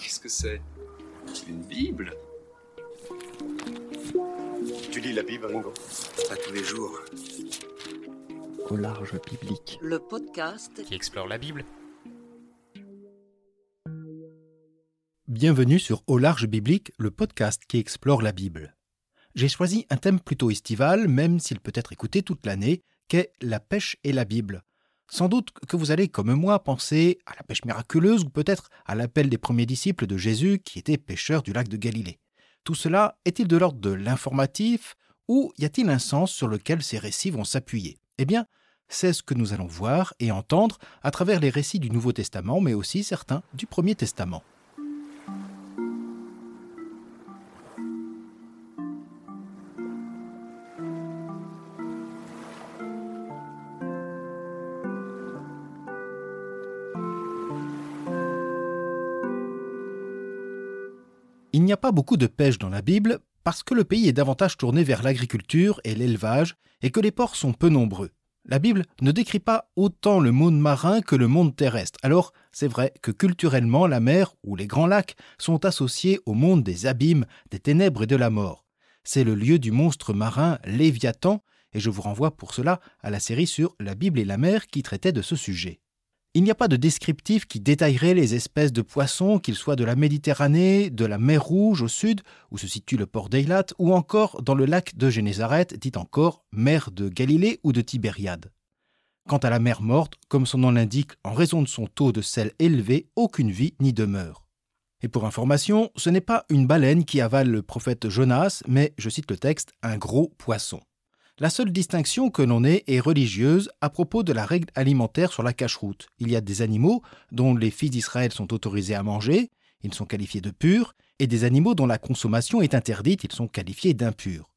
Qu'est-ce que c'est? Une Bible? Tu lis la Bible, Ringo? Pas tous les jours. Au large biblique. Le podcast qui explore la Bible. Bienvenue sur Au large biblique, le podcast qui explore la Bible. J'ai choisi un thème plutôt estival, même s'il peut être écouté toute l'année, qu'est la pêche et la Bible. Sans doute que vous allez, comme moi, penser à la pêche miraculeuse ou peut-être à l'appel des premiers disciples de Jésus qui étaient pêcheurs du lac de Galilée. Tout cela est-il de l'ordre de l'informatif ou y a-t-il un sens sur lequel ces récits vont s'appuyer? Eh bien, c'est ce que nous allons voir et entendre à travers les récits du Nouveau Testament, mais aussi certains du Premier Testament. Il n'y a pas beaucoup de pêche dans la Bible parce que le pays est davantage tourné vers l'agriculture et l'élevage et que les ports sont peu nombreux. La Bible ne décrit pas autant le monde marin que le monde terrestre. Alors, c'est vrai que culturellement, la mer ou les grands lacs sont associés au monde des abîmes, des ténèbres et de la mort. C'est le lieu du monstre marin Léviathan et je vous renvoie pour cela à la série sur la Bible et la mer qui traitait de ce sujet. Il n'y a pas de descriptif qui détaillerait les espèces de poissons, qu'ils soient de la Méditerranée, de la mer Rouge au sud, où se situe le port d'Eilat, ou encore dans le lac de Génézareth, dit encore mer de Galilée ou de Tibériade. Quant à la mer Morte, comme son nom l'indique, en raison de son taux de sel élevé, aucune vie n'y demeure. Et pour information, ce n'est pas une baleine qui avale le prophète Jonas, mais, je cite le texte, un gros poisson. La seule distinction que l'on ait est religieuse à propos de la règle alimentaire sur la cacheroute. Il y a des animaux dont les fils d'Israël sont autorisés à manger, ils sont qualifiés de purs, et des animaux dont la consommation est interdite, ils sont qualifiés d'impurs.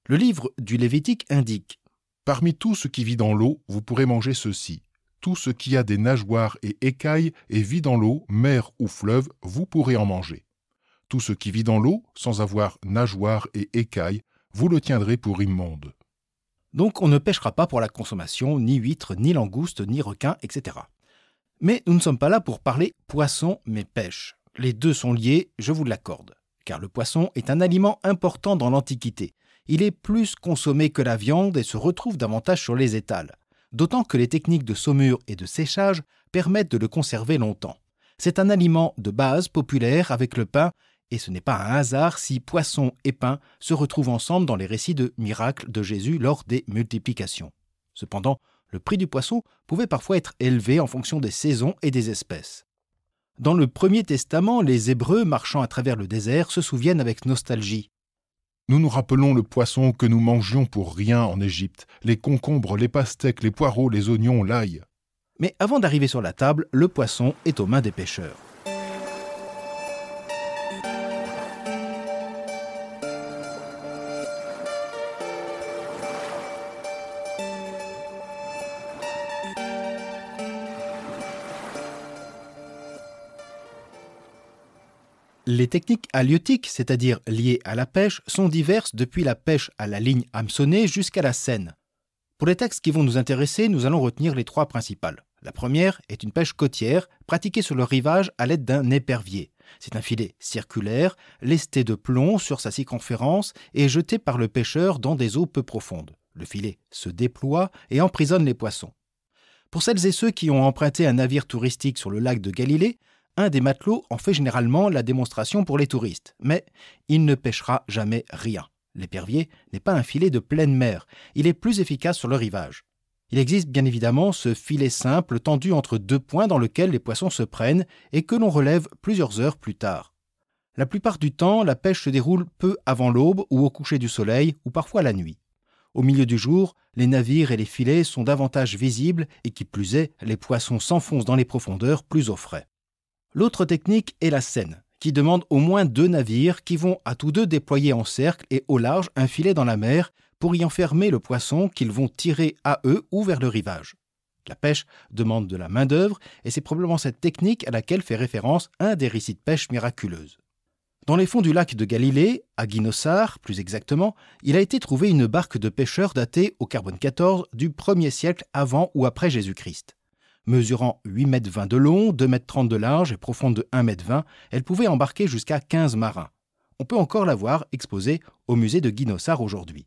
Le livre du Lévitique indique « Parmi tout ce qui vit dans l'eau, vous pourrez manger ceci. Tout ce qui a des nageoires et écailles et vit dans l'eau, mer ou fleuve, vous pourrez en manger. Tout ce qui vit dans l'eau, sans avoir nageoires et écailles, vous le tiendrez pour immonde. » Donc on ne pêchera pas pour la consommation, ni huîtres, ni langoustes, ni requins, etc. Mais nous ne sommes pas là pour parler poisson, mais pêche. Les deux sont liés, je vous l'accorde. Car le poisson est un aliment important dans l'Antiquité. Il est plus consommé que la viande et se retrouve davantage sur les étals. D'autant que les techniques de saumure et de séchage permettent de le conserver longtemps. C'est un aliment de base populaire avec le pain, et ce n'est pas un hasard si poisson et pain se retrouvent ensemble dans les récits de miracles de Jésus lors des multiplications. Cependant, le prix du poisson pouvait parfois être élevé en fonction des saisons et des espèces. Dans le Premier Testament, les Hébreux marchant à travers le désert se souviennent avec nostalgie. Nous nous rappelons le poisson que nous mangions pour rien en Égypte, les concombres, les pastèques, les poireaux, les oignons, l'ail. Mais avant d'arriver sur la table, le poisson est aux mains des pêcheurs. Les techniques halieutiques, c'est-à-dire liées à la pêche, sont diverses depuis la pêche à la ligne hameçonnée jusqu'à la seine. Pour les textes qui vont nous intéresser, nous allons retenir les trois principales. La première est une pêche côtière, pratiquée sur le rivage à l'aide d'un épervier. C'est un filet circulaire, lesté de plomb sur sa circonférence et jeté par le pêcheur dans des eaux peu profondes. Le filet se déploie et emprisonne les poissons. Pour celles et ceux qui ont emprunté un navire touristique sur le lac de Galilée, un des matelots en fait généralement la démonstration pour les touristes, mais il ne pêchera jamais rien. L'épervier n'est pas un filet de pleine mer, il est plus efficace sur le rivage. Il existe bien évidemment ce filet simple tendu entre deux points dans lequel les poissons se prennent et que l'on relève plusieurs heures plus tard. La plupart du temps, la pêche se déroule peu avant l'aube ou au coucher du soleil ou parfois la nuit. Au milieu du jour, les navires et les filets sont davantage visibles et qui plus est, les poissons s'enfoncent dans les profondeurs plus au frais. L'autre technique est la seine, qui demande au moins 2 navires qui vont à tous deux déployer en cercle et au large un filet dans la mer pour y enfermer le poisson qu'ils vont tirer à eux ou vers le rivage. La pêche demande de la main-d'œuvre et c'est probablement cette technique à laquelle fait référence un des récits de pêche miraculeuse. Dans les fonds du lac de Galilée, à Ginosar plus exactement, il a été trouvé une barque de pêcheurs datée au carbone 14 du 1er siècle avant ou après Jésus-Christ. Mesurant 8,20 m de long, 2,30 m de large et profonde de 1,20 m, elle pouvait embarquer jusqu'à 15 marins. On peut encore la voir exposée au musée de Guy-Nossart aujourd'hui.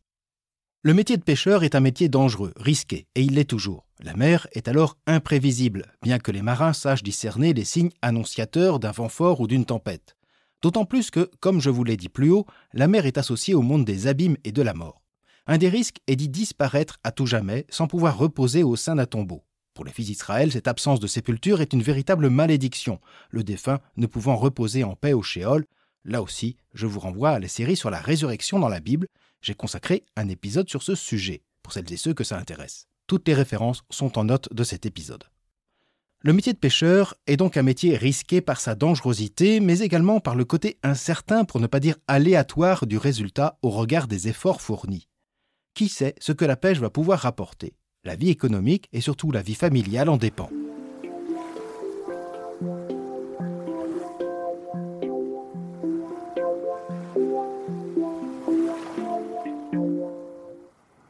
Le métier de pêcheur est un métier dangereux, risqué, et il l'est toujours. La mer est alors imprévisible, bien que les marins sachent discerner les signes annonciateurs d'un vent fort ou d'une tempête. D'autant plus que, comme je vous l'ai dit plus haut, la mer est associée au monde des abîmes et de la mort. Un des risques est d'y disparaître à tout jamais, sans pouvoir reposer au sein d'un tombeau. Pour les fils d'Israël, cette absence de sépulture est une véritable malédiction, le défunt ne pouvant reposer en paix au Sheol. Là aussi, je vous renvoie à la série sur la résurrection dans la Bible. J'ai consacré un épisode sur ce sujet, pour celles et ceux que ça intéresse. Toutes les références sont en note de cet épisode. Le métier de pêcheur est donc un métier risqué par sa dangerosité, mais également par le côté incertain, pour ne pas dire aléatoire, du résultat au regard des efforts fournis. Qui sait ce que la pêche va pouvoir rapporter ? La vie économique et surtout la vie familiale en dépend.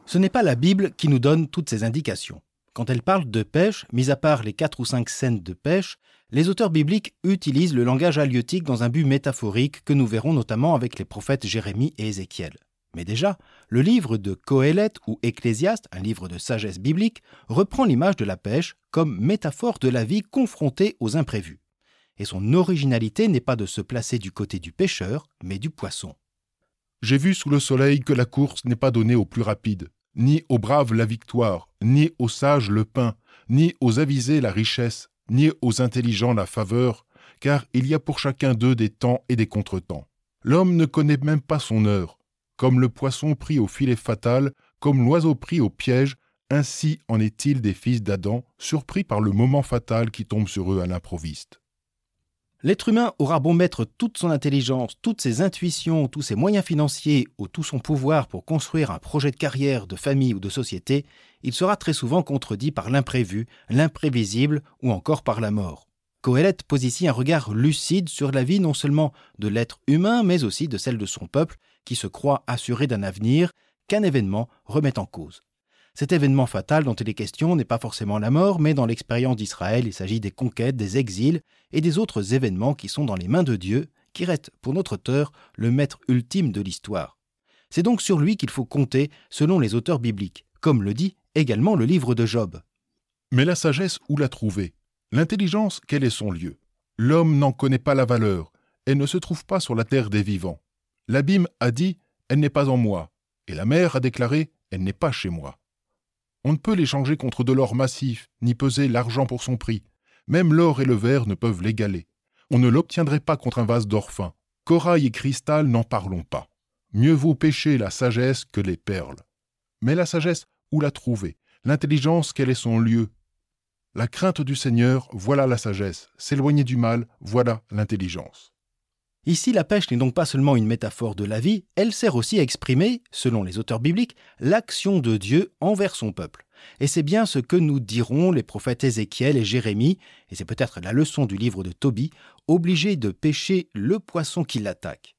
Ce n'est pas la Bible qui nous donne toutes ces indications. Quand elle parle de pêche, mis à part les 4 ou 5 scènes de pêche, les auteurs bibliques utilisent le langage halieutique dans un but métaphorique que nous verrons notamment avec les prophètes Jérémie et Ézéchiel. Mais déjà, le livre de Qoéleth ou Ecclésiaste, un livre de sagesse biblique, reprend l'image de la pêche comme métaphore de la vie confrontée aux imprévus. Et son originalité n'est pas de se placer du côté du pêcheur, mais du poisson. J'ai vu sous le soleil que la course n'est pas donnée aux plus rapides, ni aux braves la victoire, ni aux sages le pain, ni aux avisés la richesse, ni aux intelligents la faveur, car il y a pour chacun d'eux des temps et des contretemps. L'homme ne connaît même pas son heure. Comme le poisson pris au filet fatal, comme l'oiseau pris au piège, ainsi en est-il des fils d'Adam, surpris par le moment fatal qui tombe sur eux à l'improviste. L'être humain aura beau mettre toute son intelligence, toutes ses intuitions, tous ses moyens financiers ou tout son pouvoir pour construire un projet de carrière, de famille ou de société, il sera très souvent contredit par l'imprévu, l'imprévisible ou encore par la mort. Qoéleth pose ici un regard lucide sur la vie non seulement de l'être humain, mais aussi de celle de son peuple, qui se croit assuré d'un avenir qu'un événement remet en cause. Cet événement fatal dont il est question n'est pas forcément la mort, mais dans l'expérience d'Israël, il s'agit des conquêtes, des exils et des autres événements qui sont dans les mains de Dieu, qui reste pour notre auteur le maître ultime de l'histoire. C'est donc sur lui qu'il faut compter selon les auteurs bibliques, comme le dit également le livre de Job. Mais la sagesse, où la trouver ? L'intelligence, quel est son lieu ? L'homme n'en connaît pas la valeur, elle ne se trouve pas sur la terre des vivants. L'abîme a dit « elle n'est pas en moi », et la mer a déclaré « elle n'est pas chez moi ». On ne peut l'échanger contre de l'or massif, ni peser l'argent pour son prix. Même l'or et le verre ne peuvent l'égaler. On ne l'obtiendrait pas contre un vase d'or fin. Corail et cristal, n'en parlons pas. Mieux vaut pêcher la sagesse que les perles. Mais la sagesse, où la trouver ? L'intelligence, quel est son lieu ? La crainte du Seigneur, voilà la sagesse. S'éloigner du mal, voilà l'intelligence. Ici, la pêche n'est donc pas seulement une métaphore de la vie, elle sert aussi à exprimer, selon les auteurs bibliques, l'action de Dieu envers son peuple. Et c'est bien ce que nous diront les prophètes Ézéchiel et Jérémie, et c'est peut-être la leçon du livre de Tobie, obligés de pêcher le poisson qui l'attaque.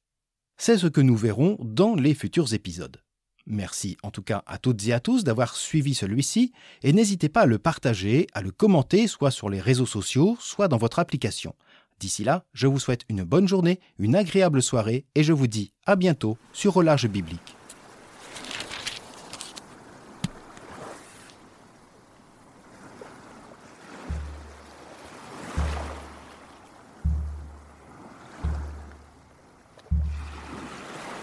C'est ce que nous verrons dans les futurs épisodes. Merci en tout cas à toutes et à tous d'avoir suivi celui-ci, et n'hésitez pas à le partager, à le commenter, soit sur les réseaux sociaux, soit dans votre application. D'ici là, je vous souhaite une bonne journée, une agréable soirée, et je vous dis à bientôt sur Au Large Biblique.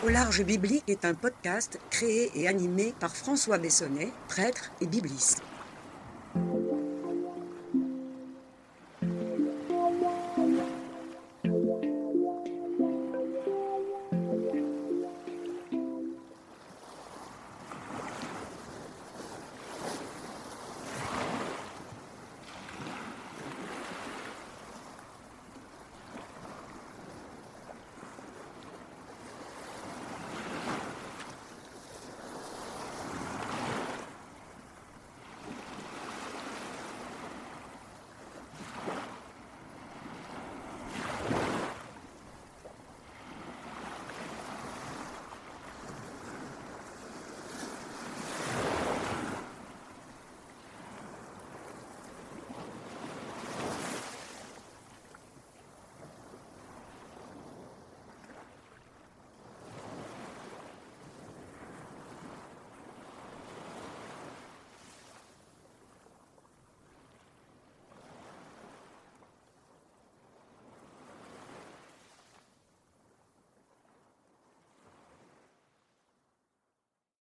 Au Large Biblique est un podcast créé et animé par François Bessonnet, prêtre et bibliste.